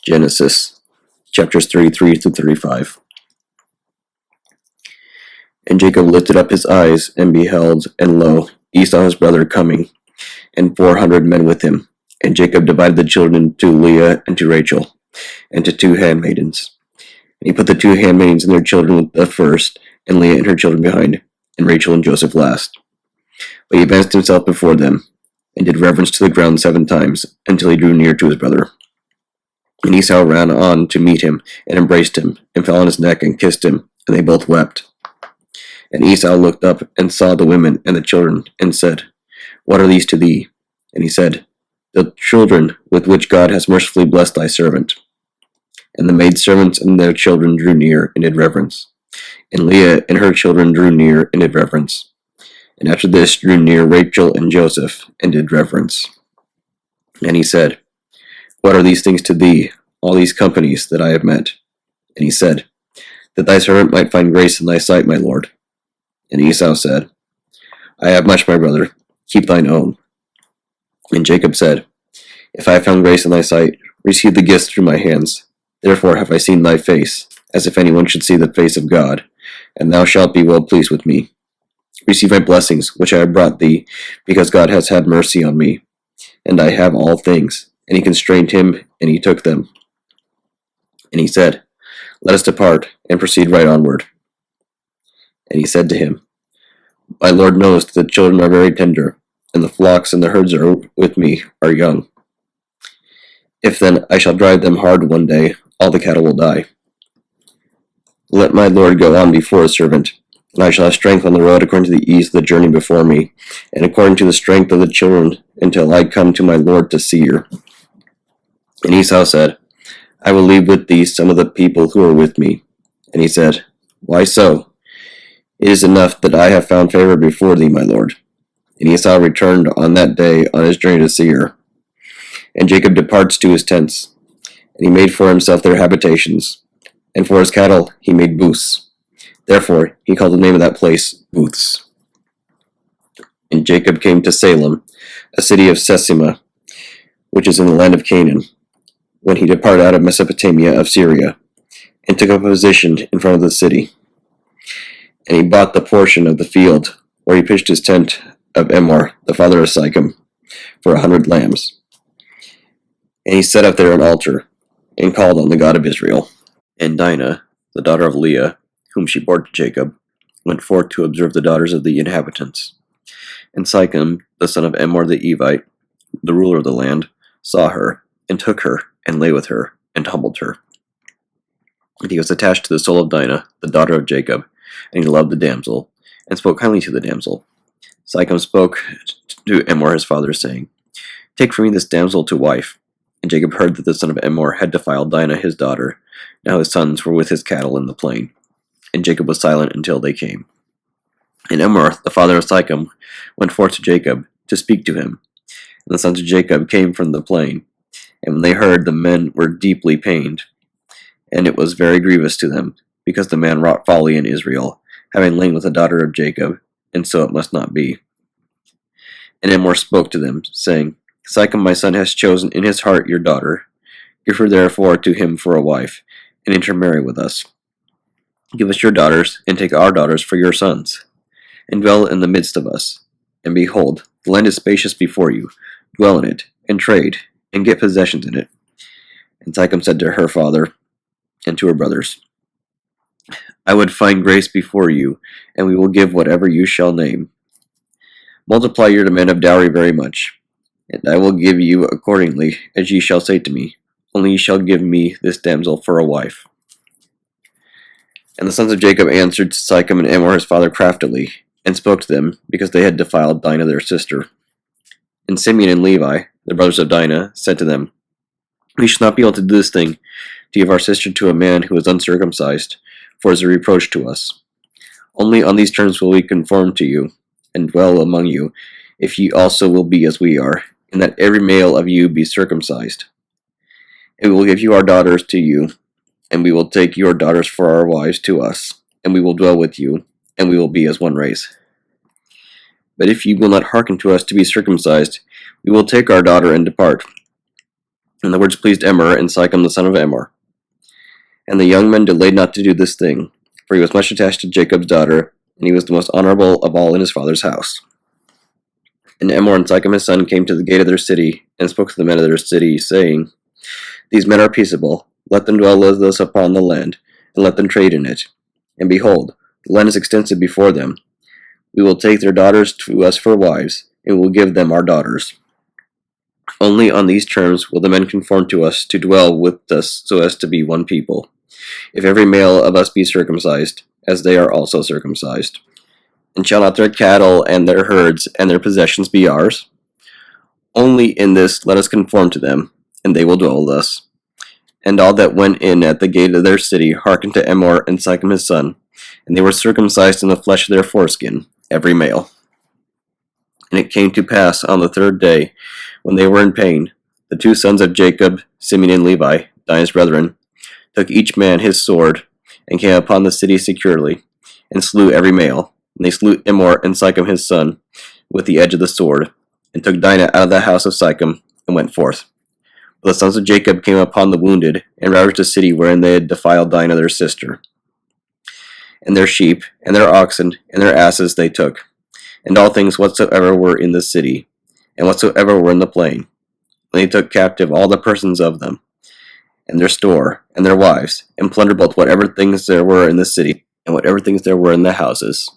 Genesis, chapters 33 through 35. And Jacob lifted up his eyes, and beheld, and lo, Esau his brother coming, and 400 men with him. And Jacob divided the children to Leah and to Rachel, and to 2 handmaidens. And he put the 2 handmaidens and their children the first, and Leah and her children behind, and Rachel and Joseph last. But he advanced himself before them, and did reverence to the ground 7 times, until he drew near to his brother. And Esau ran on to meet him, and embraced him, and fell on his neck, and kissed him, and they both wept. And Esau looked up, and saw the women and the children, and said, What are these to thee? And he said, The children with which God has mercifully blessed thy servant. And the maidservants and their children drew near, and did reverence. And Leah and her children drew near, and did reverence. And after this drew near Rachel and Joseph, and did reverence. And he said, What are these things to thee, all these companies that I have met? And he said, That thy servant might find grace in thy sight, my lord. And Esau said, I have much, my brother, keep thine own. And Jacob said, If I have found grace in thy sight, receive the gifts through my hands. Therefore have I seen thy face, as if anyone should see the face of God, and thou shalt be well pleased with me. Receive my blessings, which I have brought thee, because God has had mercy on me, and I have all things. And he constrained him, and he took them. And he said, Let us depart, and proceed right onward. And he said to him, My lord knows that the children are very tender, and the flocks and the herds are with me are young. If then I shall drive them hard one day, all the cattle will die. Let my lord go on before his servant, and I shall have strength on the road according to the ease of the journey before me, and according to the strength of the children, until I come to my lord to Seir. And Esau said, I will leave with thee some of the people who are with me. And he said, Why so? It is enough that I have found favor before thee, my lord. And Esau returned on that day on his journey to Seir. And Jacob departs to his tents, and he made for himself their habitations, and for his cattle he made booths. Therefore he called the name of that place Booths. And Jacob came to Salem, a city of Sesima, which is in the land of Canaan, when he departed out of Mesopotamia of Syria, and took up a position in front of the city. And he bought the portion of the field where he pitched his tent of Emor, the father of Sychem, for 100 lambs. And he set up there an altar, and called on the God of Israel. And Dinah, the daughter of Leah, whom she bore to Jacob, went forth to observe the daughters of the inhabitants. And Sychem, the son of Emor the Evite, the ruler of the land, saw her, and took her, and lay with her, and humbled her. And he was attached to the soul of Dinah, the daughter of Jacob, and he loved the damsel, and spoke kindly to the damsel. Sychem spoke to Emor his father, saying, Take from me this damsel to wife. And Jacob heard that the son of Emor had defiled Dinah his daughter. Now his sons were with his cattle in the plain. And Jacob was silent until they came. And Emor, the father of Sychem, went forth to Jacob to speak to him. And the sons of Jacob came from the plain. And when they heard, the men were deeply pained. And it was very grievous to them, because the man wrought folly in Israel, having lain with the daughter of Jacob, and so it must not be. And Emor spoke to them, saying, Sychem my son has chosen in his heart your daughter. Give her therefore to him for a wife, and intermarry with us. Give us your daughters, and take our daughters for your sons, and dwell in the midst of us. And behold, the land is spacious before you. Dwell in it, and trade, and get possessions in it. And Sychem said to her father, and to her brothers, I would find grace before you, and we will give whatever you shall name. Multiply your demand of dowry very much, and I will give you accordingly as ye shall say to me. Only ye shall give me this damsel for a wife. And the sons of Jacob answered to Sychem and Emor his father craftily, and spoke to them, because they had defiled Dinah their sister. And Simeon and Levi, the brothers of Dinah, said to them, We shall not be able to do this thing, to give our sister to a man who is uncircumcised, for it is a reproach to us. Only on these terms will we conform to you, and dwell among you, if ye also will be as we are, and that every male of you be circumcised. And we will give you our daughters to you, and we will take your daughters for our wives to us, and we will dwell with you, and we will be as one race. But if ye will not hearken to us to be circumcised, we will take our daughter and depart. And the words pleased Emor and Sychem the son of Emor. And the young men delayed not to do this thing, for he was much attached to Jacob's daughter, and he was the most honorable of all in his father's house. And Emor and Sychem his son came to the gate of their city, and spoke to the men of their city, saying, These men are peaceable, let them dwell with us upon the land, and let them trade in it. And behold, the land is extensive before them. We will take their daughters to us for wives, and will give them our daughters. Only on these terms will the men conform to us, to dwell with us, so as to be one people. If every male of us be circumcised, as they are also circumcised. And shall not their cattle and their herds and their possessions be ours? Only in this let us conform to them, and they will dwell with us. And all that went in at the gate of their city hearkened to Emor and Sychem his son, and they were circumcised in the flesh of their foreskin, every male. And it came to pass on the third day, when they were in pain, the two sons of Jacob, Simeon and Levi, Dinah's brethren, took each man his sword, and came upon the city securely, and slew every male. And they slew Emor and Sychem his son with the edge of the sword, and took Dinah out of the house of Sychem, and went forth. But the sons of Jacob came upon the wounded, and ravaged the city wherein they had defiled Dinah their sister. And their sheep, and their oxen, and their asses they took, and all things whatsoever were in the city, and whatsoever were in the plain. And they took captive all the persons of them, and their store, and their wives, and plundered both whatever things there were in the city, and whatever things there were in the houses.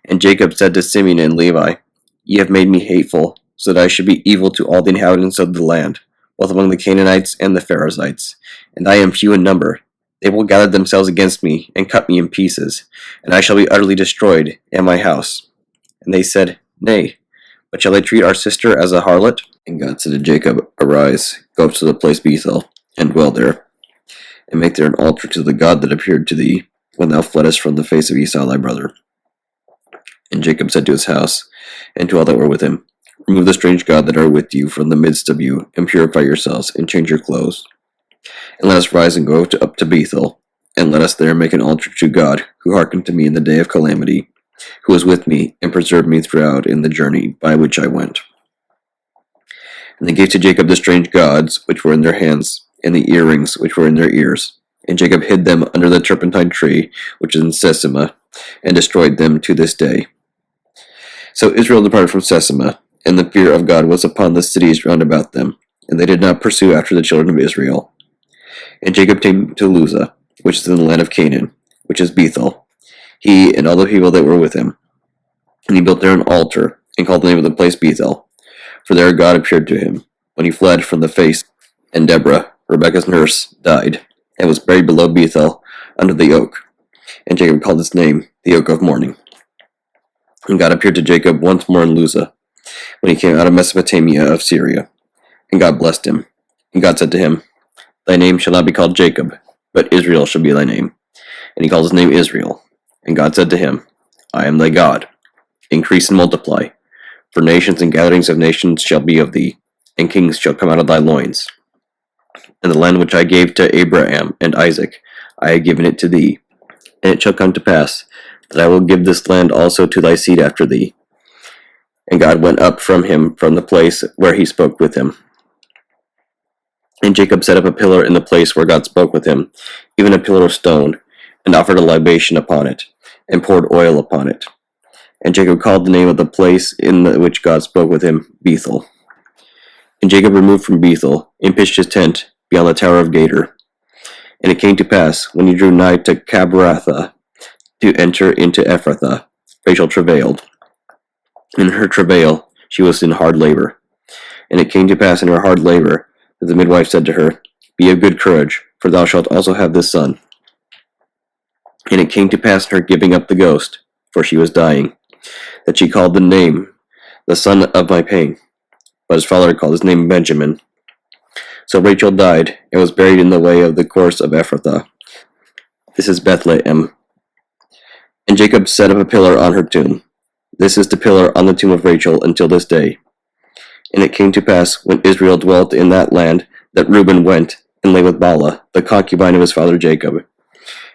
And Jacob said to Simeon and Levi, Ye have made me hateful, so that I should be evil to all the inhabitants of the land, both among the Canaanites and the Perizzites. And I am few in number. They will gather themselves against me, and cut me in pieces, and I shall be utterly destroyed, and my house. And they said, Nay, but shall I treat our sister as a harlot? And God said to Jacob, Arise, go up to the place Bethel, and dwell there, and make there an altar to the God that appeared to thee, when thou fleddest from the face of Esau thy brother. And Jacob said to his house, and to all that were with him, Remove the strange God that are with you from the midst of you, and purify yourselves, and change your clothes. And let us rise and go up to Bethel, and let us there make an altar to God, who hearkened to me in the day of calamity, who was with me, and preserved me throughout in the journey by which I went. And they gave to Jacob the strange gods which were in their hands, and the earrings which were in their ears. And Jacob hid them under the turpentine tree which is in Sesima, and destroyed them to this day. So Israel departed from Sesima, and the fear of God was upon the cities round about them, and they did not pursue after the children of Israel. And Jacob came to Luzah, which is in the land of Canaan, which is Bethel, he and all the people that were with him. And he built there an altar, and called the name of the place Bethel, for there God appeared to him, when he fled from the face. And Deborah, Rebekah's nurse, died, and was buried below Bethel, under the oak. And Jacob called its name, the Oak of Mourning. And God appeared to Jacob once more in Luzah, when he came out of Mesopotamia of Syria. And God blessed him. And God said to him, Thy name shall not be called Jacob, but Israel shall be thy name. And he called his name Israel. And God said to him, I am thy God. Increase and multiply, for nations and gatherings of nations shall be of thee, and kings shall come out of thy loins. And the land which I gave to Abraham and Isaac, I have given it to thee. And it shall come to pass, that I will give this land also to thy seed after thee. And God went up from him from the place where he spoke with him. And Jacob set up a pillar in the place where God spoke with him, even a pillar of stone, and offered a libation upon it, and poured oil upon it. And Jacob called the name of the place in which God spoke with him, Bethel. And Jacob removed from Bethel, and pitched his tent beyond the tower of Gader. And it came to pass, when he drew nigh to Cabratha, to enter into Ephrathah, Rachel travailed. In her travail she was in hard labor. And it came to pass in her hard labor, that the midwife said to her, Be of good courage, for thou shalt also have this son. And it came to pass in her giving up the ghost, for she was dying, that she called the name, the son of my pain. But his father called his name Benjamin. So Rachel died, and was buried in the way of the course of Ephrathah. This is Bethlehem. And Jacob set up a pillar on her tomb. This is the pillar on the tomb of Rachel until this day. And it came to pass, when Israel dwelt in that land, that Reuben went and lay with Bala, the concubine of his father Jacob.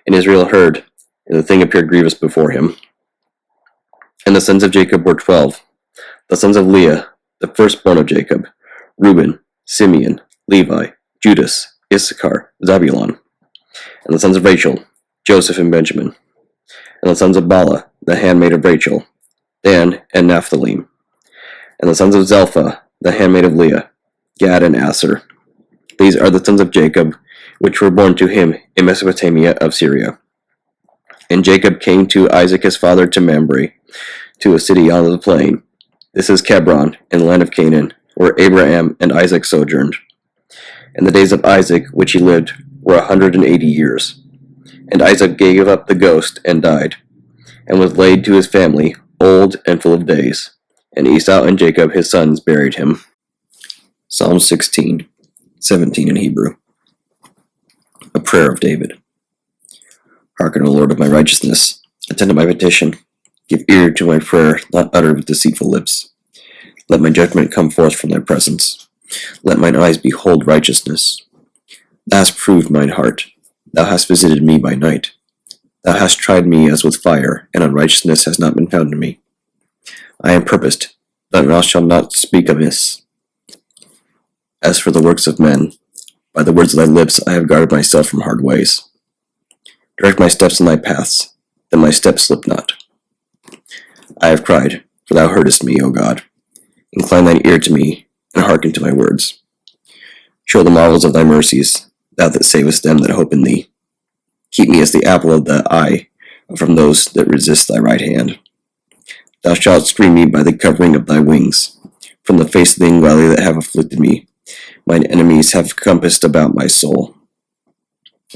And Israel heard, and the thing appeared grievous before him. And the sons of Jacob were 12. The sons of Leah, the firstborn of Jacob, Reuben, Simeon, Levi, Judas, Issachar, Zebulun. And the sons of Rachel, Joseph and Benjamin. And the sons of Bala, the handmaid of Rachel, Dan and Naphtali. And the sons of Zelphah, the handmaid of Leah, Gad and Aser. These are the sons of Jacob, which were born to him in Mesopotamia of Syria. And Jacob came to Isaac his father to Mamre, to a city on the plain. This is Hebron, in the land of Canaan, where Abraham and Isaac sojourned. And the days of Isaac, which he lived, were 180 years. And Isaac gave up the ghost and died, and was laid to his family, old and full of days. And Esau and Jacob his sons buried him. Psalm 16, 17 in Hebrew. A prayer of David. Hearken, O Lord of my righteousness, attend to my petition. Give ear to my prayer, not uttered with deceitful lips. Let my judgment come forth from thy presence. Let mine eyes behold righteousness. Thou hast proved mine heart. Thou hast visited me by night. Thou hast tried me as with fire, and unrighteousness has not been found in me. I am purposed, thy mouth shall not speak amiss. As for the works of men, by the words of thy lips I have guarded myself from hard ways. Direct my steps in thy paths, that my steps slip not. I have cried, for thou heardest me, O God. Incline thine ear to me, and hearken to my words. Show the marvels of thy mercies, thou that savest them that hope in thee. Keep me as the apple of the eye from those that resist thy right hand. Thou shalt screen me by the covering of thy wings, from the face of the ungodly that have afflicted me. Mine enemies have compassed about my soul.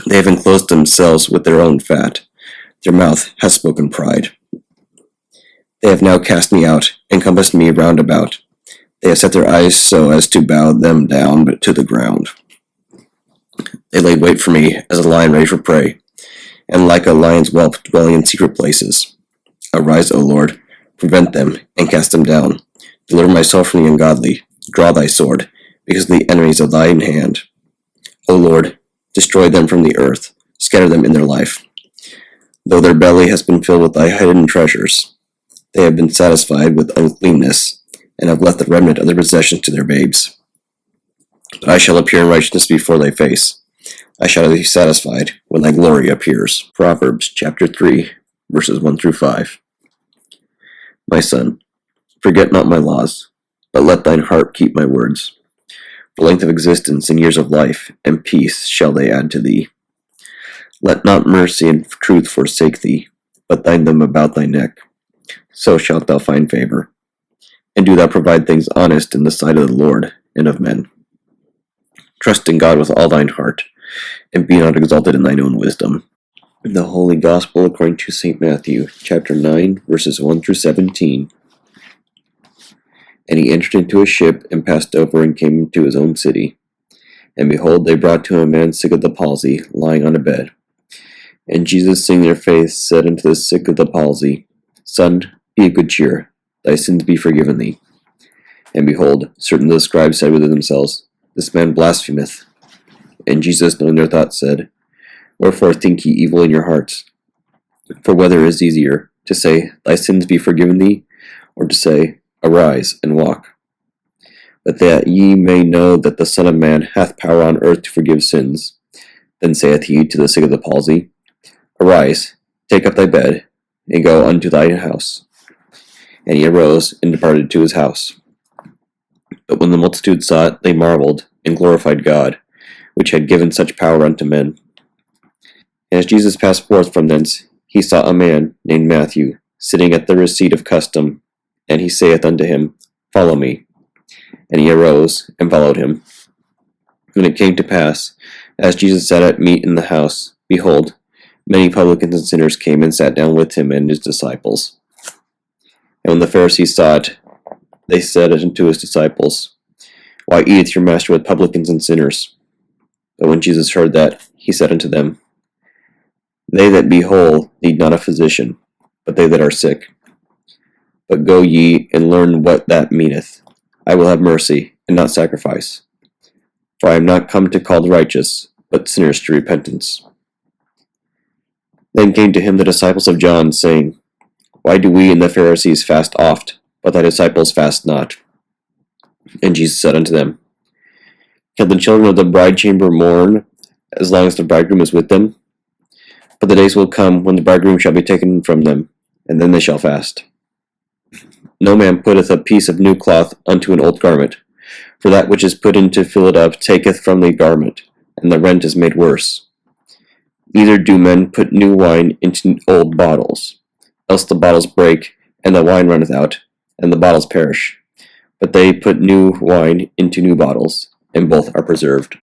They have enclosed themselves with their own fat. Their mouth has spoken pride. They have now cast me out, and compassed me round about. They have set their eyes so as to bow them down but to the ground. They laid wait for me as a lion ready for prey, and like a lion's whelp dwelling in secret places. Arise, O Lord, prevent them, and cast them down. Deliver my soul from the ungodly. Draw thy sword, because of the enemies of thine hand. O Lord, destroy them from the earth, scatter them in their life. Though their belly has been filled with thy hidden treasures, they have been satisfied with uncleanness, and have left the remnant of their possessions to their babes. But I shall appear in righteousness before thy face. I shall be satisfied when thy glory appears. Proverbs chapter 3, verses 1 through 5. My son, forget not my laws, but let thine heart keep my words. For length of existence and years of life, and peace shall they add to thee. Let not mercy and truth forsake thee, but bind them about thy neck. So shalt thou find favor. And do thou provide things honest in the sight of the Lord and of men. Trust in God with all thine heart, and be not exalted in thine own wisdom. The Holy Gospel according to St. Matthew, chapter 9, verses 1 through 17. And he entered into a ship, and passed over, and came into his own city. And behold, they brought to him a man sick of the palsy, lying on a bed. And Jesus, seeing their faith, said unto the sick of the palsy, Son, be of good cheer, thy sins be forgiven thee. And behold, certain of the scribes said within themselves, This man blasphemeth. And Jesus, knowing their thoughts, said, Wherefore think ye evil in your hearts? For whether is easier, to say, Thy sins be forgiven thee, or to say, Arise, and walk? But that ye may know that the Son of Man hath power on earth to forgive sins. Then saith he to the sick of the palsy, Arise, take up thy bed, and go unto thy house. And he arose, and departed to his house. But when the multitude saw it, they marveled, and glorified God, which had given such power unto men. And as Jesus passed forth from thence, he saw a man named Matthew, sitting at the receipt of custom, and he saith unto him, Follow me. And he arose, and followed him. When it came to pass, as Jesus sat at meat in the house, behold, many publicans and sinners came and sat down with him and his disciples. And when the Pharisees saw it, they said unto his disciples, Why eateth your master with publicans and sinners? But when Jesus heard that, he said unto them, They that be whole need not a physician, but they that are sick. But go ye, and learn what that meaneth. I will have mercy, and not sacrifice. For I am not come to call the righteous, but sinners to repentance. Then came to him the disciples of John, saying, Why do we and the Pharisees fast oft, but thy disciples fast not? And Jesus said unto them, Can the children of the bride chamber mourn as long as the bridegroom is with them? But the days will come when the bridegroom shall be taken from them, and then they shall fast. No man putteth a piece of new cloth unto an old garment, for that which is put in to fill it up taketh from the garment, and the rent is made worse. Neither do men put new wine into old bottles, else the bottles break, and the wine runneth out, and the bottles perish. But they put new wine into new bottles, and both are preserved.